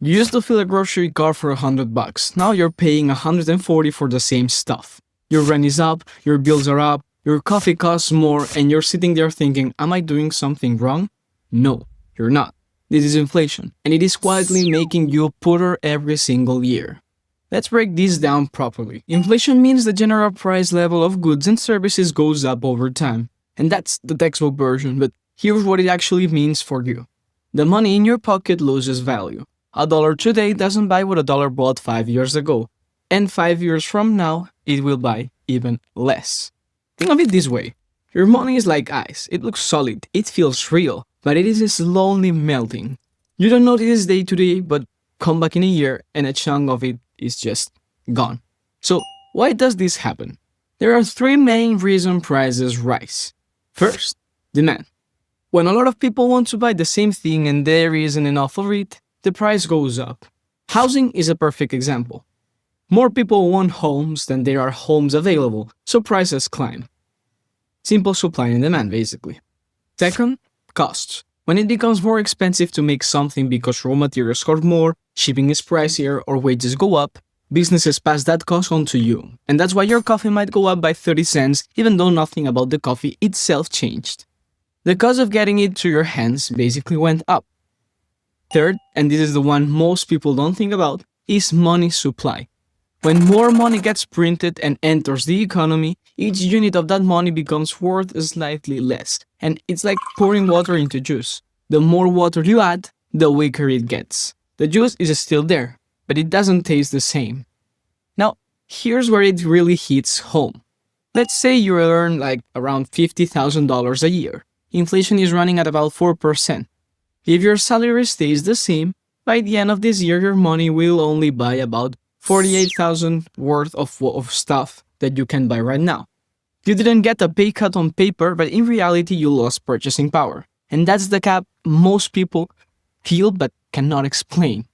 You used to fill a grocery cart for $100. Now you're paying $140 for the same stuff. Your rent is up, your bills are up, your coffee costs more, and you're sitting there thinking, am I doing something wrong? No, you're not. This is inflation, and it is quietly making you poorer every single year. Let's break this down properly. Inflation means the general price level of goods and services goes up over time. And that's the textbook version, but here's what it actually means for you. The money in your pocket loses value. $1 today doesn't buy what $1 bought 5 years ago. And 5 years from now, it will buy even less. Think of it this way. Your money is like ice. It looks solid, it feels real, but it is slowly melting. You don't notice day to day, but come back in a year and a chunk of it is just gone. So, why does this happen? There are three main reasons prices rise. First, demand. When a lot of people want to buy the same thing and there isn't enough of it, the price goes up. Housing is a perfect example. More people want homes than there are homes available, so prices climb. Simple supply and demand, basically. Second, costs. When it becomes more expensive to make something because raw materials cost more, shipping is pricier, or wages go up, businesses pass that cost on to you. And that's why your coffee might go up by 30 cents, even though nothing about the coffee itself changed. The cost of getting it to your hands basically went up. Third, and this is the one most people don't think about, is money supply. When more money gets printed and enters the economy, each unit of that money becomes worth slightly less. And it's like pouring water into juice. The more water you add, the weaker it gets. The juice is still there, but it doesn't taste the same. Now, here's where it really hits home. Let's say you earn like around $50,000 a year. Inflation is running at about 4%. If your salary stays the same, by the end of this year your money will only buy about $48,000 worth of stuff that you can buy right now. You didn't get a pay cut on paper, but in reality you lost purchasing power. And that's the gap most people feel but cannot explain.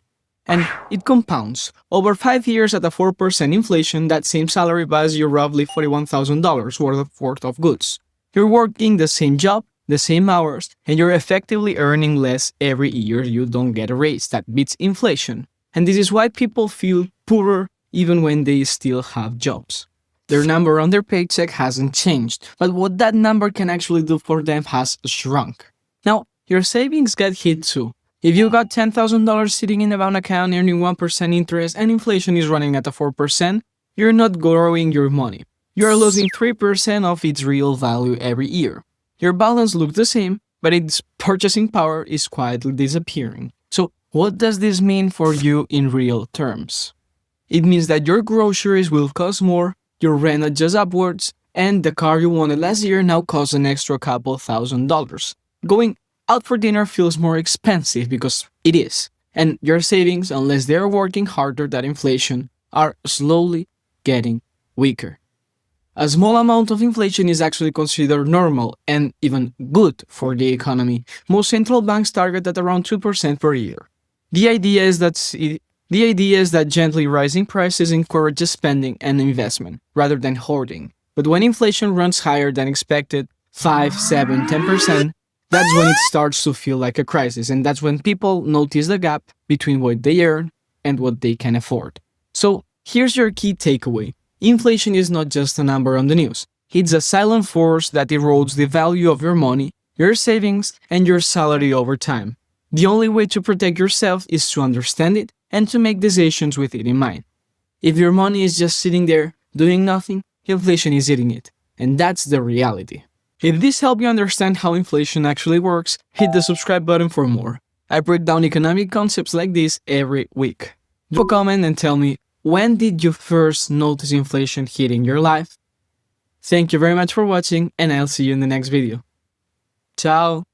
And it compounds. Over 5 years at a 4% inflation, that same salary buys you roughly $41,000 worth of goods. You're working the same job, the same hours, and you're effectively earning less every year you don't get a raise. That beats inflation. And this is why people feel poorer even when they still have jobs. Their number on their paycheck hasn't changed, but what that number can actually do for them has shrunk. Now, your savings get hit too. If you got $10,000 sitting in a bank account earning 1% interest and inflation is running at a 4%, you're not growing your money. You're losing 3% of its real value every year. Your balance looks the same, but its purchasing power is quietly disappearing. So, what does this mean for you in real terms? It means that your groceries will cost more, your rent adjusts upwards, and the car you wanted last year now costs an extra couple $1,000s. Going out for dinner feels more expensive because it is, and your savings, unless they're working harder than inflation, are slowly getting weaker. A small amount of inflation is actually considered normal and even good for the economy. Most central banks target at around 2% per year. The idea is that gently rising prices encourages spending and investment rather than hoarding. But when inflation runs higher than expected, 5, 7, 10%, that's when it starts to feel like a crisis, and that's when people notice the gap between what they earn and what they can afford. So, here's your key takeaway. Inflation is not just a number on the news. It's a silent force that erodes the value of your money, your savings, and your salary over time. The only way to protect yourself is to understand it and to make decisions with it in mind. If your money is just sitting there doing nothing, inflation is eating it. And that's the reality. If this helped you understand how inflation actually works, hit the subscribe button for more. I break down economic concepts like this every week. Leave a comment and tell me, when did you first notice inflation hitting your life? Thank you very much for watching, and I'll see you in the next video. Ciao!